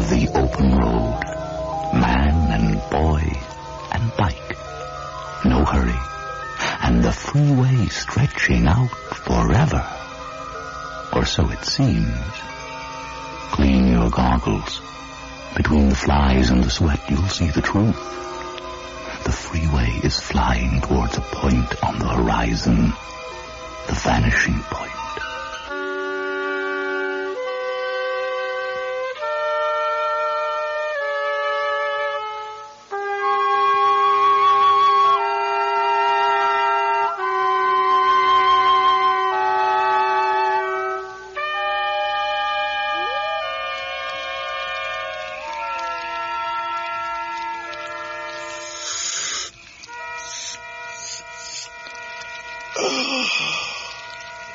the open road. Man and boy and bike. No hurry. And the freeway stretching out forever. Or so it seems. Clean your goggles. Between the flies and the sweat, you'll see the truth. The freeway is flying towards a point on the horizon. The vanishing point.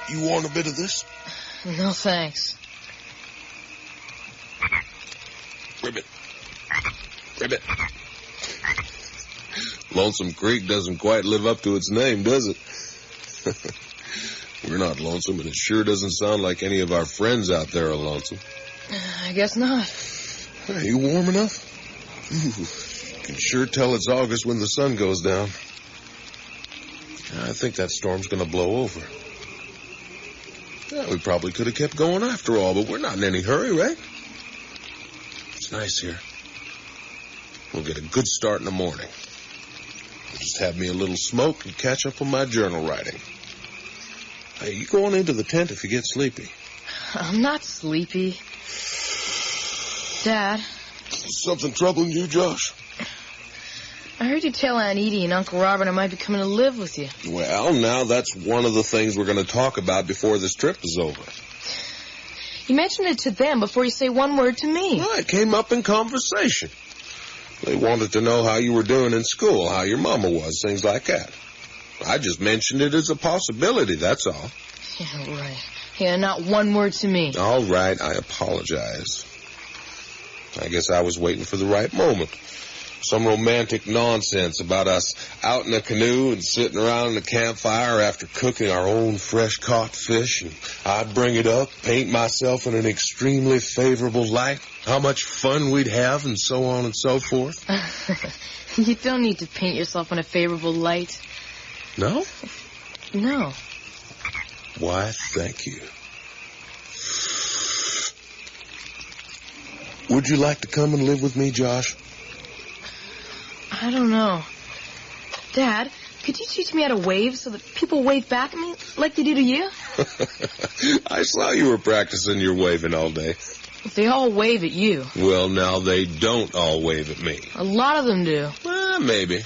You want a bit of this? No, thanks. Ribbit. Ribbit. Lonesome Creek doesn't quite live up to its name, does it? We're not lonesome, and it sure doesn't sound like any of our friends out there are lonesome. I guess not. Are you warm enough? Ooh, can sure tell it's August when the sun goes down. I think that storm's going to blow over. Yeah, we probably could have kept going after all, but we're not in any hurry, right? It's nice here. We'll get a good start in the morning. I'll just have me a little smoke and catch up on my journal writing. Hey, you going into the tent if you get sleepy? I'm not sleepy. Dad. Something troubling you, Josh? I heard you tell Aunt Edie and Uncle Robert I might be coming to live with you. Well, now that's one of the things we're going to talk about before this trip is over. You mentioned it to them before you say one word to me. Well, it came up in conversation. They wanted to know how you were doing in school, how your mama was, things like that. I just mentioned it as a possibility, that's all. Yeah, right. Yeah, not one word to me. All right, I apologize. I guess I was waiting for the right moment. Some romantic nonsense about us out in a canoe and sitting around in a campfire after cooking our own fresh-caught fish, and I'd bring it up, paint myself in an extremely favorable light, how much fun we'd have, and so on and so forth. You don't need to paint yourself in a favorable light. No? No. Why, thank you. Would you like to come and live with me, Josh? I don't know. Dad, could you teach me how to wave so that people wave back at me like they do to you? I saw you were practicing your waving all day. They all wave at you. Well, now, they don't all wave at me. A lot of them do. Well, maybe.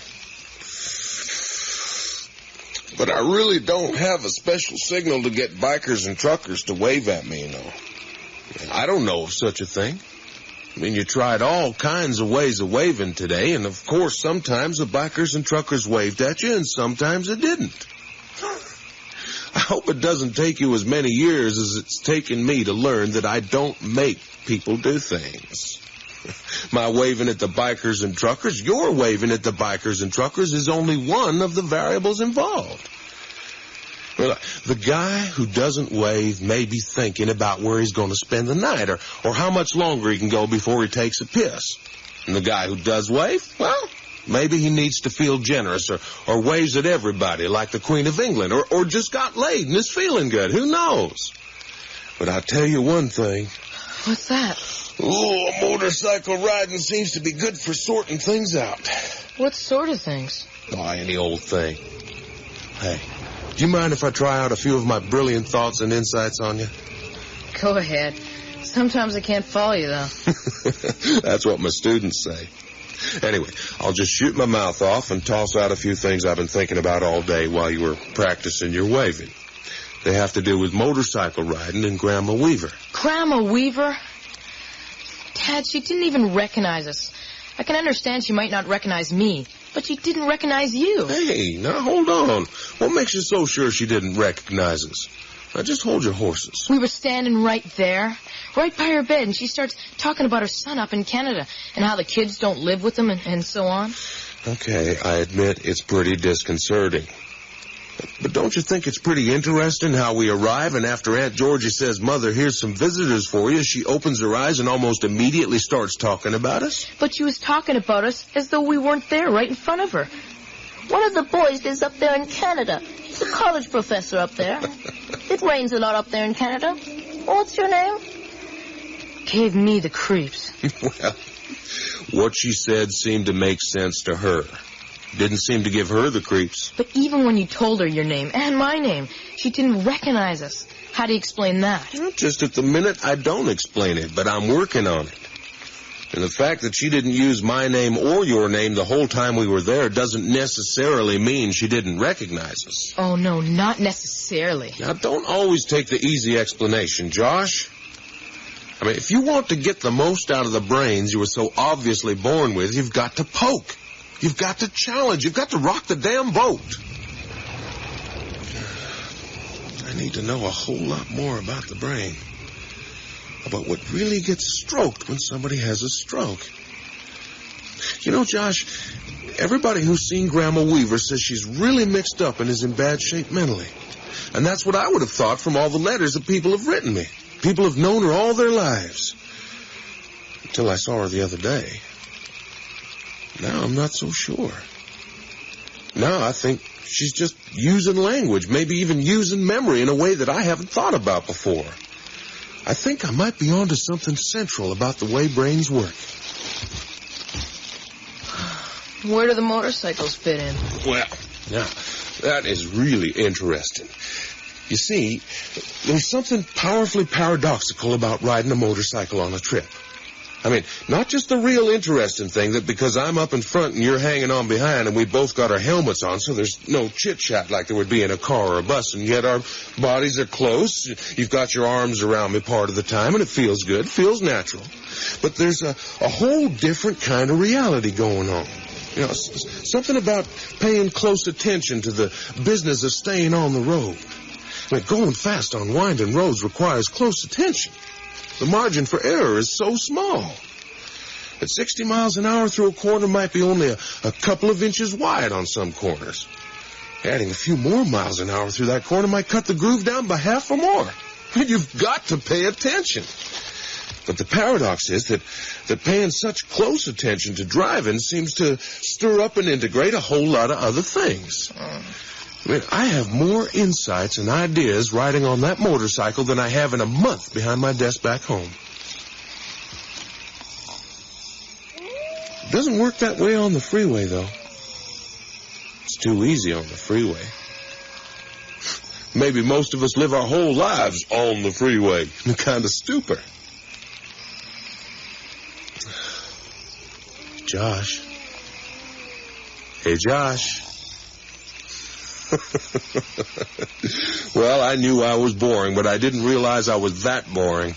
But I really don't have a special signal to get bikers and truckers to wave at me, you know. I don't know of such a thing. I mean, you tried all kinds of ways of waving today, and of course, sometimes the bikers and truckers waved at you, and sometimes it didn't. I hope it doesn't take you as many years as it's taken me to learn that I don't make people do things. My waving at the bikers and truckers, your waving at the bikers and truckers is only one of the variables involved. Well, the guy who doesn't wave may be thinking about where he's going to spend the night or how much longer he can go before he takes a piss. And the guy who does wave, well, maybe he needs to feel generous or waves at everybody like the Queen of England or just got laid and is feeling good. Who knows? But I'll tell you one thing. What's that? Oh, motorcycle riding seems to be good for sorting things out. What sort of things? Oh, any old thing. Hey, do you mind if I try out a few of my brilliant thoughts and insights on you? Go ahead. Sometimes I can't follow you, though. That's what my students say. Anyway, I'll just shoot my mouth off and toss out a few things I've been thinking about all day while you were practicing your waving. They have to do with motorcycle riding and Grandma Weaver. Grandma Weaver? Dad, she didn't even recognize us. I can understand she might not recognize me, but she didn't recognize you. Hey, now hold on. What makes you so sure she didn't recognize us? Now just hold your horses. We were standing right there, right by her bed, and she starts talking about her son up in Canada and how the kids don't live with them and so on. Okay, I admit it's pretty disconcerting. But don't you think it's pretty interesting how we arrive, and after Aunt Georgie says, "Mother, here's some visitors for you," she opens her eyes and almost immediately starts talking about us? But she was talking about us as though we weren't there right in front of her. One of the boys lives up there in Canada. He's a college professor up there. It rains a lot up there in Canada. What's your name? Gave me the creeps. Well, what she said seemed to make sense to her. Didn't seem to give her the creeps. But even when you told her your name and my name, she didn't recognize us. How do you explain that? Well, just at the minute, I don't explain it, but I'm working on it. And the fact that she didn't use my name or your name the whole time we were there doesn't necessarily mean she didn't recognize us. Oh, no, not necessarily. Now, don't always take the easy explanation, Josh. I mean, if you want to get the most out of the brains you were so obviously born with, you've got to poke. You've got to challenge. You've got to rock the damn boat. I need to know a whole lot more about the brain. About what really gets stroked when somebody has a stroke. You know, Josh, everybody who's seen Grandma Weaver says she's really mixed up and is in bad shape mentally. And that's what I would have thought from all the letters that people have written me. People have known her all their lives. Until I saw her the other day. Now I'm not so sure. Now I think she's just using language, maybe even using memory in a way that I haven't thought about before. I think I might be onto something central about the way brains work. Where do the motorcycles fit in? Well, now, that is really interesting. You see, there's something powerfully paradoxical about riding a motorcycle on a trip. I mean, not just the real interesting thing that because I'm up in front and you're hanging on behind and we both got our helmets on, so there's no chit-chat like there would be in a car or a bus, and yet our bodies are close. You've got your arms around me part of the time, and it feels good, feels natural. But there's a whole different kind of reality going on. You know, something about paying close attention to the business of staying on the road. I mean, going fast on winding roads requires close attention. The margin for error is so small. At 60 miles an hour through a corner might be only a couple of inches wide on some corners. Adding a few more miles an hour through that corner might cut the groove down by half or more. You've got to pay attention. But the paradox is that paying such close attention to driving seems to stir up and integrate a whole lot of other things. I mean, I have more insights and ideas riding on that motorcycle than I have in a month behind my desk back home. It doesn't work that way on the freeway, though. It's too easy on the freeway. Maybe most of us live our whole lives on the freeway in a kind of stupor. Josh. Hey, Josh. Well, I knew I was boring, but I didn't realize I was that boring.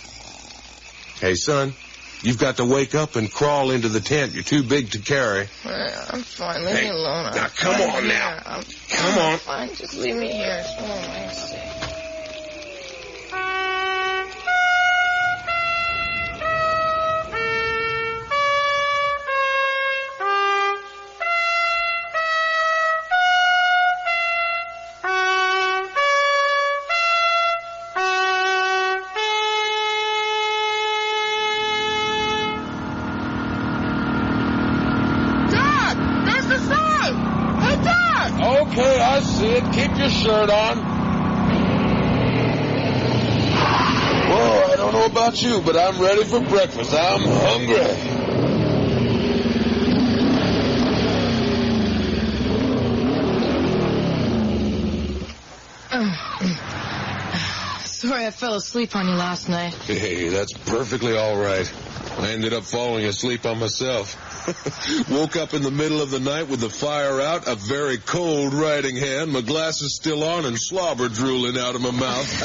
Hey, son, you've got to wake up and crawl into the tent. You're too big to carry. I'm fine. Leave me alone. Now, come on now. Come on. Fine. Just leave me here. Oh, I see. Okay, I see it. Keep your shirt on. Whoa, I don't know about you, but I'm ready for breakfast. I'm hungry. Sorry I fell asleep on you last night. Hey, that's perfectly all right. I ended up falling asleep on myself. Woke up in the middle of the night with the fire out, a very cold riding hand, my glasses still on, and slobber drooling out of my mouth.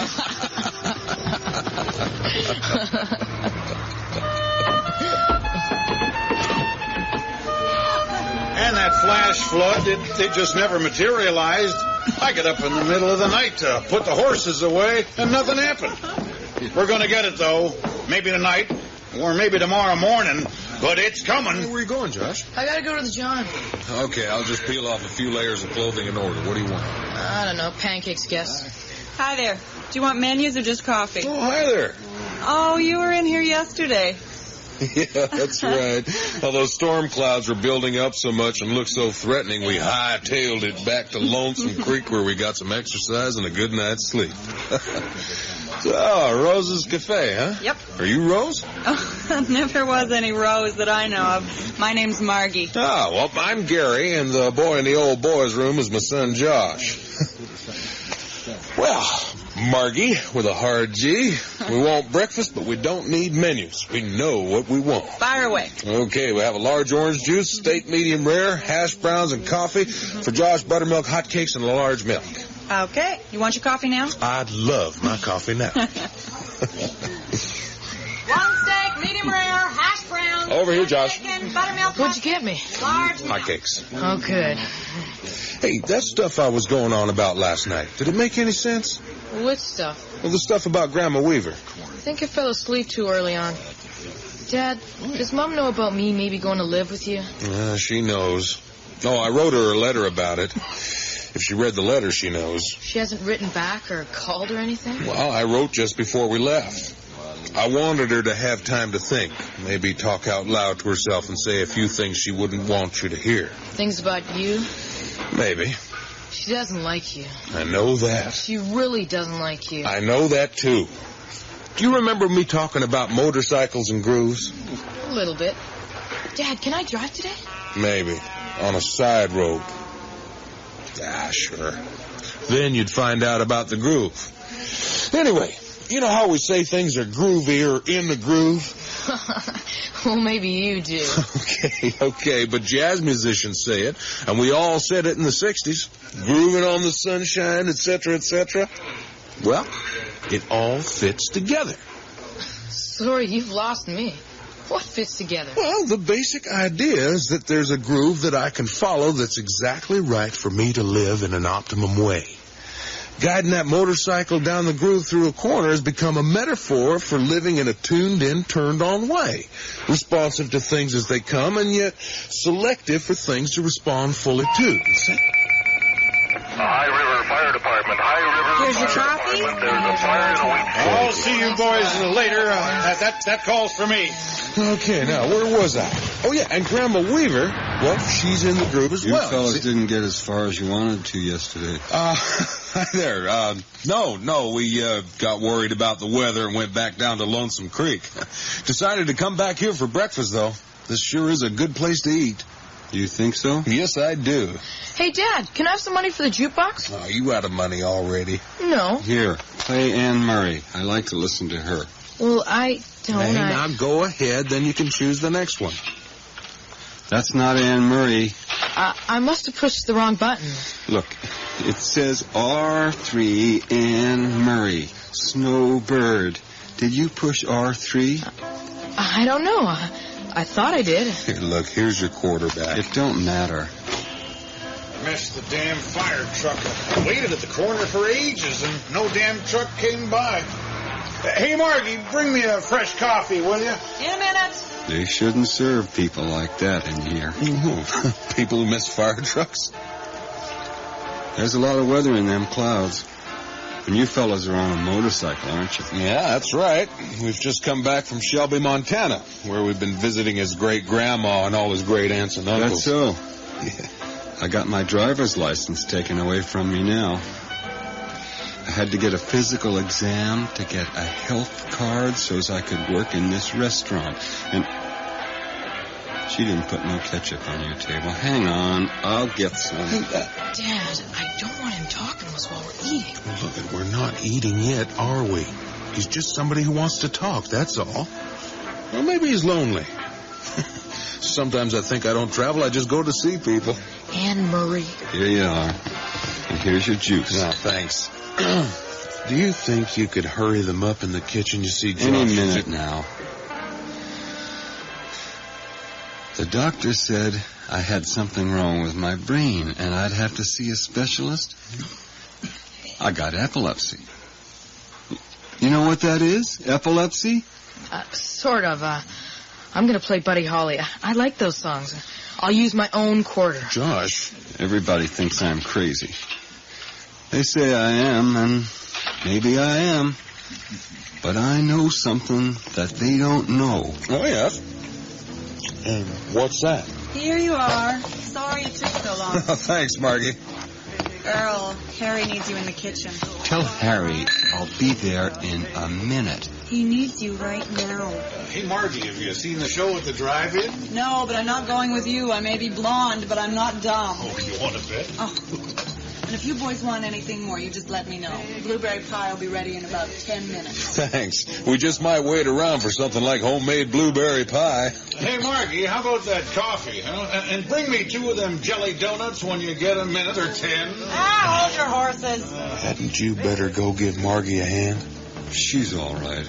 And that flash flood, it just never materialized. I got up in the middle of the night to put the horses away, and nothing happened. We're going to get it, though. Maybe tonight, or maybe tomorrow morning. but it's coming. Hey, where are you going, Josh? I gotta go to the John. Okay, I'll just peel off a few layers of clothing in order. What do you want? I don't know, pancakes, guess. Hi there. Do you want menus or just coffee? Oh, hi there. Oh, you were in here yesterday. Yeah, that's right. All those storm clouds were building up so much and looked so threatening, we hightailed it back to Lonesome Creek where we got some exercise and a good night's sleep. So, Rose's Cafe, huh? Yep. Are you Rose? Oh, never was any Rose that I know of. My name's Margie. Ah, well, I'm Gary, and the boy in the old boys' room is my son Josh. Well, Margie, with a hard G. We want breakfast, but we don't need menus. We know what we want. Fire away. Okay, we have a large orange juice, steak medium rare, hash browns and coffee. For Josh, buttermilk, hotcakes, and a large milk. Okay. You want your coffee now? I'd love my coffee now. One steak, medium rare, hash browns. Over here, Josh. Chicken, buttermilk. What'd you get me? Large milk. Hotcakes. Oh, good. Hey, that stuff I was going on about last night, did it make any sense? What stuff? Well, the stuff about Grandma Weaver. I think I fell asleep too early on. Dad, does Mom know about me maybe going to live with you? She knows. Oh, I wrote her a letter about it. If she read the letter, she knows. She hasn't written back or called or anything? Well, I wrote just before we left. I wanted her to have time to think, maybe talk out loud to herself and say a few things she wouldn't want you to hear. Things about you? Maybe. She doesn't like you. I know that. She really doesn't like you. I know that, too. Do you remember me talking about motorcycles and grooves? A little bit. Dad, can I drive today? Maybe. On a side road. Ah, sure. Then you'd find out about the groove. Anyway, you know how we say things are groovy or in the groove? Well, maybe you do. Okay, but jazz musicians say it, and we all said it in the 60s. Grooving on the sunshine, etc., etc. Well, it all fits together. Sorry, you've lost me. What fits together? Well, the basic idea is that there's a groove that I can follow that's exactly right for me to live in an optimum way. Guiding that motorcycle down the groove through a corner has become a metaphor for living in a tuned-in, turned-on way, responsive to things as they come, and yet selective for things to respond fully to. High River Fire Department. High River. Here's your coffee. There's a fire in a week. I'll see you boys later. That calls for me. Okay, now, where was I? Oh, yeah, and Grandma Weaver, well, she's in the groove as well. You fellas didn't get as far as you wanted to yesterday. Hi there. No, we got worried about the weather and went back down to Lonesome Creek. Decided to come back here for breakfast, though. This sure is a good place to eat. Do you think so? Yes, I do. Hey, Dad, can I have some money for the jukebox? Oh, you out of money already. No. Here, play Anne Murray. I like to listen to her. Well, I don't. Hey, now go ahead, then you can choose the next one. That's not Anne Murray. I must have pushed the wrong button. Look, it says R3 Anne Murray. Snowbird. Did you push R3? I don't know. I thought I did. Here, look, here's your quarterback. It don't matter. Missed the damn fire truck. I waited at the corner for ages and no damn truck came by. Hey, Margie, bring me a fresh coffee, will you? In a minute. They shouldn't serve people like that in here. People who miss fire trucks? There's a lot of weather in them clouds. And you fellas are on a motorcycle, aren't you? Yeah, that's right. We've just come back from Shelby, Montana, where we've been visiting his great-grandma and all his great-aunts and uncles. That's so. Yeah. I got my driver's license taken away from me now. I had to get a physical exam to get a health card so as I could work in this restaurant. And she didn't put no ketchup on your table. Hang on, I'll get some. Dad, I don't want him talking to us while we're eating. Look, we're not eating yet, are we? He's just somebody who wants to talk, that's all. Well, maybe he's lonely. Sometimes I think I don't travel, I just go to see people. Anne Murray. Here you are. And here's your juice. No, thanks. Do you think you could hurry them up in the kitchen? You see, Josh, any minute now. The doctor said I had something wrong with my brain and I'd have to see a specialist. I got epilepsy. You know what that is? Epilepsy? Sort of. I'm going to play Buddy Holly. I like those songs. I'll use my own quarter. Josh. Everybody thinks I'm crazy. They say I am, and maybe I am. But I know something that they don't know. Oh, yes. And what's that? Here you are. Sorry it took so long. Thanks, Margie. Earl, Harry needs you in the kitchen. Tell Harry I'll be there in a minute. He needs you right now. Hey, Margie, have you seen the show at the drive-in? No, but I'm not going with you. I may be blonde, but I'm not dumb. Oh, you want to bet? Oh. And if you boys want anything more, you just let me know. Blueberry pie will be ready in about 10 minutes. Thanks. We just might wait around for something like homemade blueberry pie. Hey, Margie, how about that coffee, huh? And bring me 2 of them jelly donuts when you get a minute or 10. Ah, hold your horses. Hadn't you better go give Margie a hand? She's all right.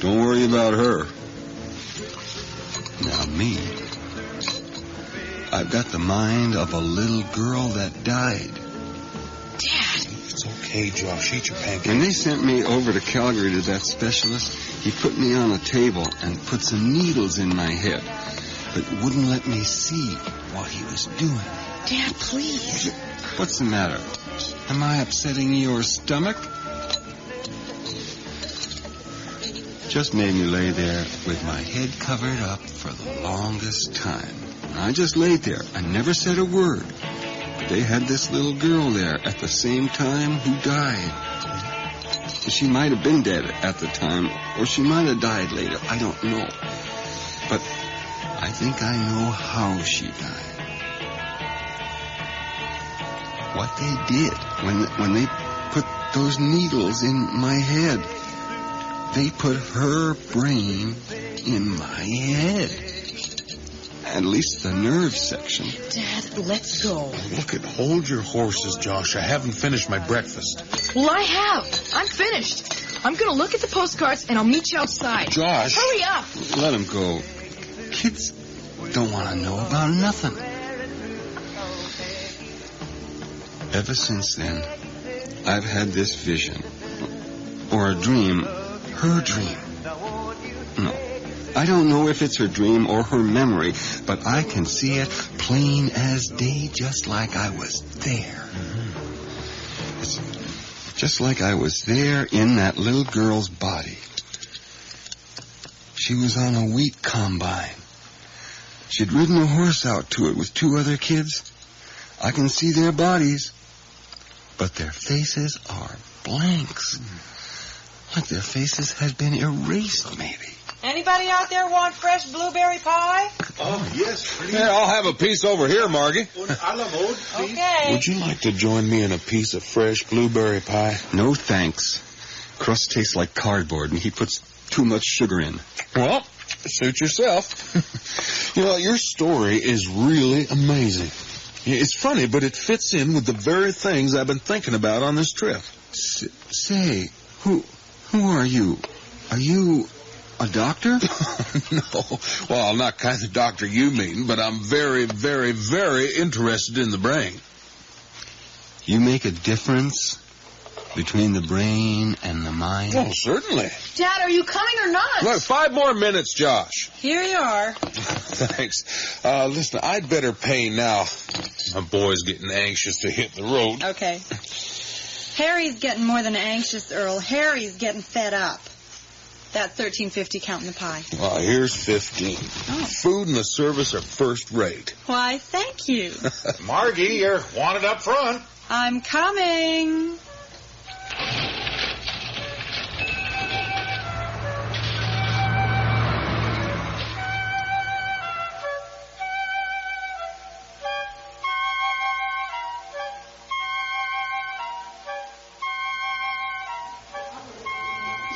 Don't worry about her. Now me. I've got the mind of a little girl that died. Dad! It's okay, Josh. Eat your pancakes. When they sent me over to Calgary to that specialist, he put me on a table and put some needles in my head, but wouldn't let me see what he was doing. Dad, please. What's the matter? Am I upsetting your stomach? Just made me lay there with my head covered up for the longest time. I just laid there. I never said a word. But they had this little girl there at the same time who died. She might have been dead at the time, or she might have died later. I don't know. But I think I know how she died. What they did when they put those needles in my head, they put her brain in my head. At least the nerve section. Dad, let's go. Look, hold your horses, Josh. I haven't finished my breakfast. Well, I have. I'm finished. I'm going to look at the postcards, and I'll meet you outside. Josh. Hurry up. Let him go. Kids don't want to know about nothing. Ever since then, I've had this vision. Or a dream. Her dream. No. I don't know if it's her dream or her memory, but I can see it plain as day, just like I was there. It's just like I was there in that little girl's body. She was on a wheat combine. She'd ridden a horse out to it with 2 other kids. I can see their bodies, but their faces are blanks. Like their faces had been erased, maybe. Anybody out there want fresh blueberry pie? Oh, yes, please. Yeah, I'll have a piece over here, Margie. I love old, please. Okay. Would you like to join me in a piece of fresh blueberry pie? No, thanks. Crust tastes like cardboard, and he puts too much sugar in. Well, suit yourself. You know, your story is really amazing. It's funny, but it fits in with the very things I've been thinking about on this trip. Say, who are you? Are you a doctor? No. Well, not kind of doctor you mean, but I'm very, very, very interested in the brain. You make a difference between the brain and the mind? Oh, certainly. Dad, are you coming or not? Look, 5 more minutes, Josh. Here you are. Thanks. Listen, I'd better pay now. My boy's getting anxious to hit the road. Okay. Harry's getting more than anxious, Earl. Harry's getting fed up. That's $13.50 counting the pie. Well, here's 15. Oh. Food and the service are first rate. Why, thank you. Margie, you're wanted up front. I'm coming.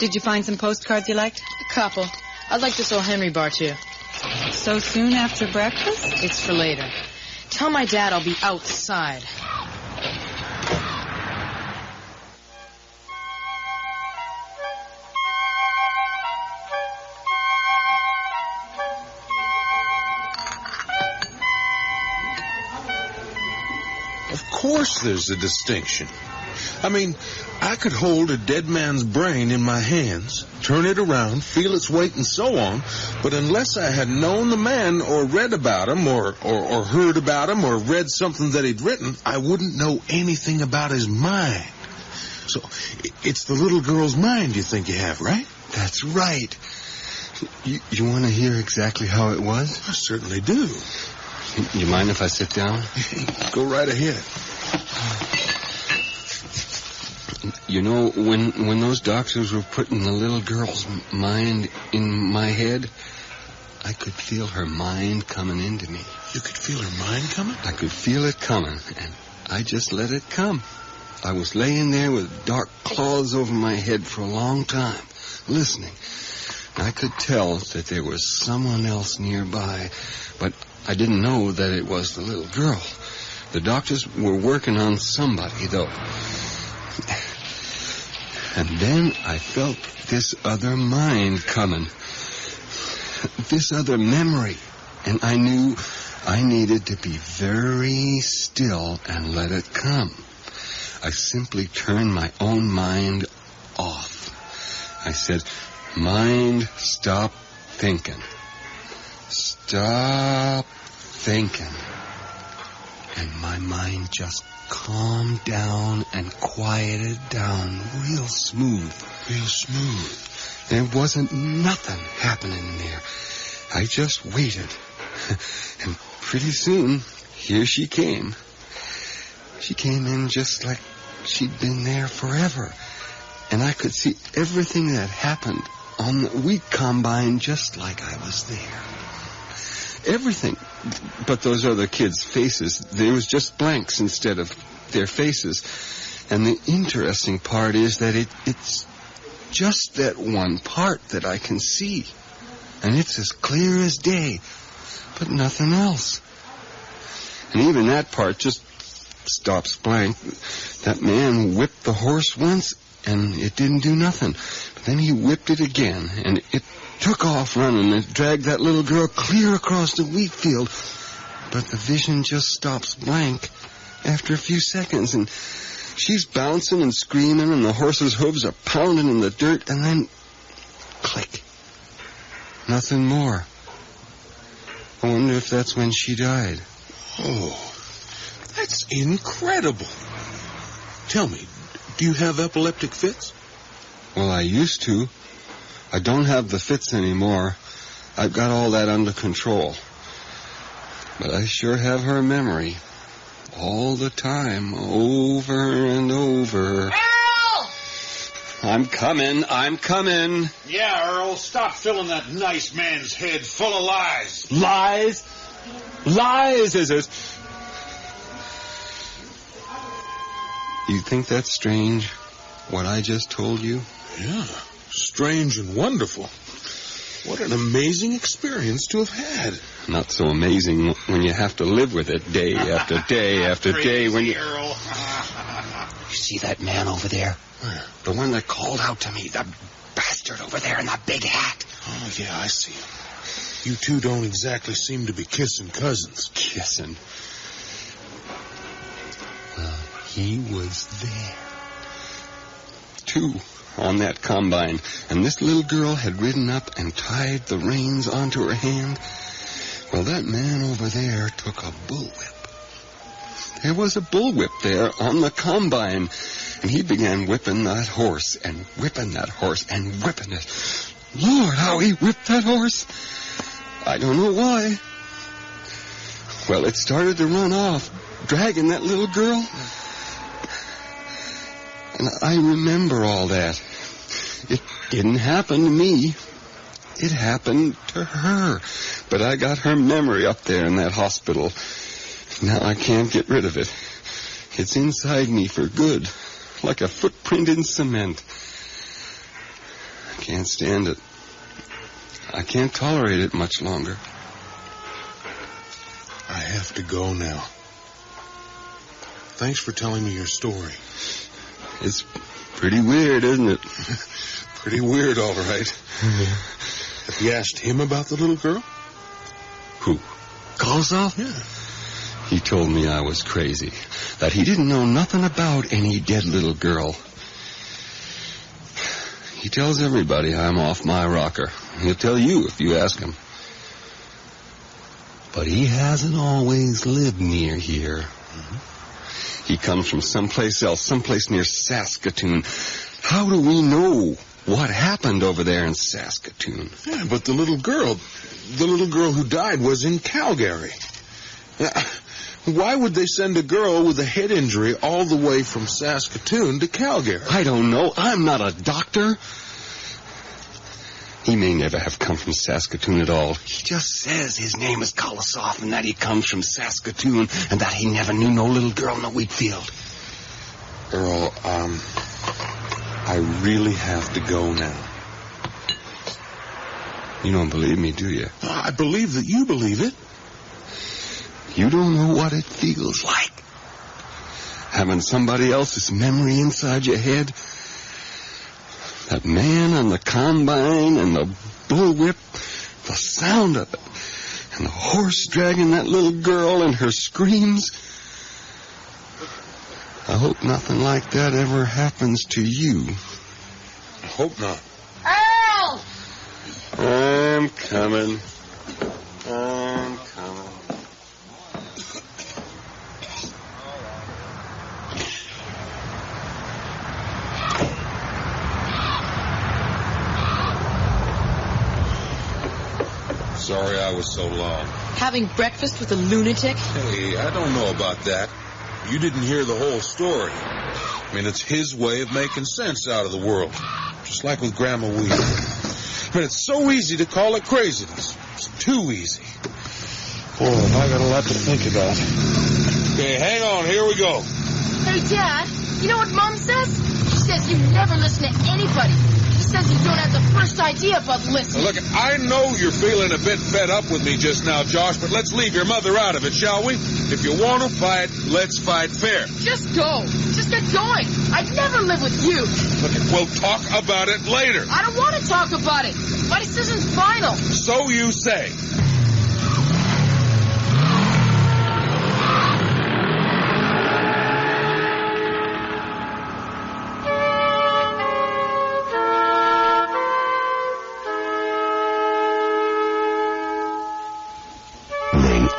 Did you find some postcards you liked? A couple. I'd like this old Henry bar, too. So soon after breakfast? It's for later. Tell my dad I'll be outside. Of course there's a distinction. I mean, I could hold a dead man's brain in my hands, turn it around, feel its weight, and so on, but unless I had known the man or read about him or heard about him or read something that he'd written, I wouldn't know anything about his mind. So it's the little girl's mind you think you have, right? That's right. You want to hear exactly how it was? I certainly do. You mind if I sit down? Go right ahead. You know, when those doctors were putting the little girl's mind in my head, I could feel her mind coming into me. You could feel her mind coming? I could feel it coming, and I just let it come. I was laying there with dark cloths over my head for a long time, listening. I could tell that there was someone else nearby, but I didn't know that it was the little girl. The doctors were working on somebody, though. And then I felt this other mind coming, this other memory, and I knew I needed to be very still and let it come. I simply turned my own mind off. I said, "Mind, stop thinking. Stop thinking." And my mind just calmed down and quieted down real smooth. Real smooth. There wasn't nothing happening there. I just waited. And pretty soon, here she came. She came in just like she'd been there forever. And I could see everything that happened on the wheat combine just like I was there. Everything. But those other kids' faces, there was just blanks instead of their faces. And the interesting part is that it's just that one part that I can see. And it's as clear as day, but nothing else. And even that part just stops blank. That man whipped the horse once, and it didn't do nothing. But then he whipped it again, and it took off running and dragged that little girl clear across the wheat field. But the vision just stops blank after a few seconds, and she's bouncing and screaming, and the horse's hooves are pounding in the dirt, and then click. Nothing more. I wonder if that's when she died. Oh, that's incredible. Tell me, do you have epileptic fits? Well, I used to. I don't have the fits anymore. I've got all that under control. But I sure have her memory. All the time, over and over. Earl! I'm coming. Yeah, Earl, stop filling that nice man's head full of lies. Lies? Lies, is it? You think that's strange, what I just told you? Yeah, strange and wonderful. What an amazing experience to have had. Not so amazing when you have to live with it day after day after day. When you... Earl. You see that man over there? Where? The one that called out to me, the bastard over there in the big hat. Oh, yeah, I see him. You two don't exactly seem to be kissing cousins. Kissing. Well, he was there. Too. On that combine, and this little girl had ridden up and tied the reins onto her hand. Well, that man over there took a bullwhip. There was a bullwhip there on the combine, and he began whipping that horse and whipping that horse and whipping it. Lord, how he whipped that horse! I don't know why. Well, it started to run off, dragging that little girl. And I remember all that. It didn't happen to me. It happened to her. But I got her memory up there in that hospital. Now I can't get rid of it. It's inside me for good, like a footprint in cement. I can't stand it. I can't tolerate it much longer. I have to go now. Thanks for telling me your story. It's pretty weird, isn't it? Pretty weird, all right. Have you asked him about the little girl? Who? Kolosov? Yeah. He told me I was crazy, that he didn't know nothing about any dead little girl. He tells everybody I'm off my rocker. He'll tell you if you ask him. But he hasn't always lived near here. He comes from someplace else, someplace near Saskatoon. How do we know what happened over there in Saskatoon? Yeah, but the little girl who died was in Calgary. Why would they send a girl with a head injury all the way from Saskatoon to Calgary? I don't know. I'm not a doctor. He may never have come from Saskatoon at all. He just says his name is Kolosoff and that he comes from Saskatoon and that he never knew no little girl in a wheat field. Earl, I really have to go now. You don't believe me, do you? I believe that you believe it. You don't know what it feels like. Having somebody else's memory inside your head. That man on the combine and the bullwhip, the sound of it, and the horse dragging that little girl and her screams. I hope nothing like that ever happens to you. I hope not. Earl! I'm coming. Sorry I was so long. Having breakfast with a lunatic? Hey, I don't know about that. You didn't hear the whole story. I mean, it's his way of making sense out of the world. Just like with Grandma Weaver. I mean, it's so easy to call it craziness. It's too easy. Boy, I got a lot to think about. Okay, hang on. Here we go. Hey, Dad, you know what Mom says? She says you never listen to anybody. She says you don't have the first idea about listening. Now, look, I know you're feeling a bit fed up with me just now, Josh, but let's leave your mother out of it, shall we? If you want to fight, let's fight fair. Just go. Just get going. I'd never live with you. Look, we'll talk about it later. I don't want to talk about it. My decision's final. So you say.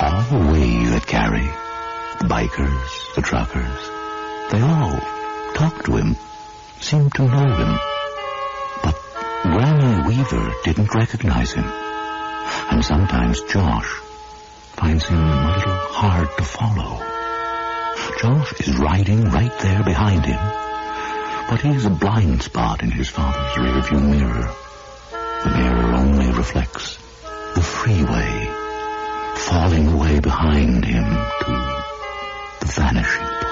All the way that carry, the bikers, the truckers, they all talk to him, seem to know him. But Granny Weaver didn't recognize him. And sometimes Josh finds him a little hard to follow. Josh is riding right there behind him, but he's a blind spot in his father's rearview mirror. The mirror only reflects the freeway falling away behind him to the vanishing point.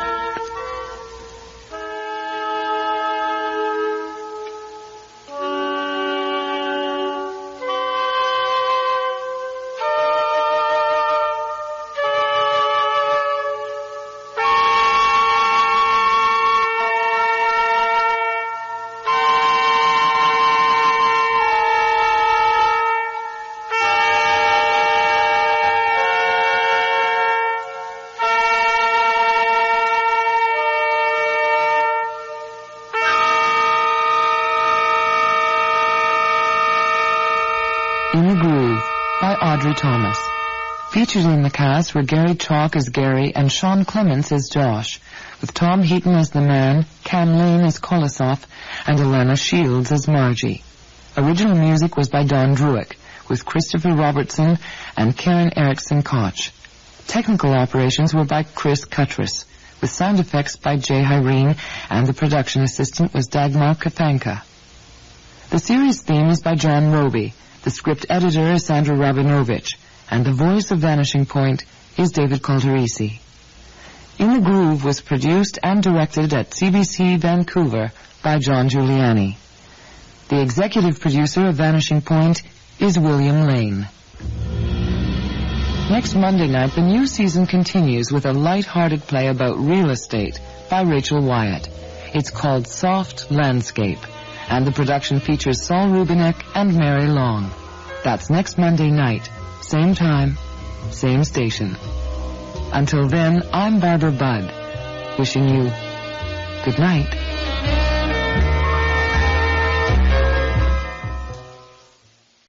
Audrey Thomas. Featured in the cast were Gary Chalk as Gary and Sean Clements as Josh, with Tom Heaton as the man, Cam Lane as Kolosoff, and Alana Shields as Margie. Original music was by Don Druick, with Christopher Robertson and Karen Erickson Koch. Technical operations were by Chris Cuttress, with sound effects by Jay Hyrene, and the production assistant was Dagmar Kafanka. The series theme is by John Roby. The script editor is Sandra Rabinovich, and the voice of Vanishing Point is David Calderisi. In the Groove was produced and directed at CBC Vancouver by John Giuliani. The executive producer of Vanishing Point is William Lane. Next Monday night, the new season continues with a light-hearted play about real estate by Rachel Wyatt. It's called Soft Landscape, and the production features Saul Rubinek and Mary Long. That's next Monday night, same time, same station. Until then, I'm Barbara Budd, wishing you good night.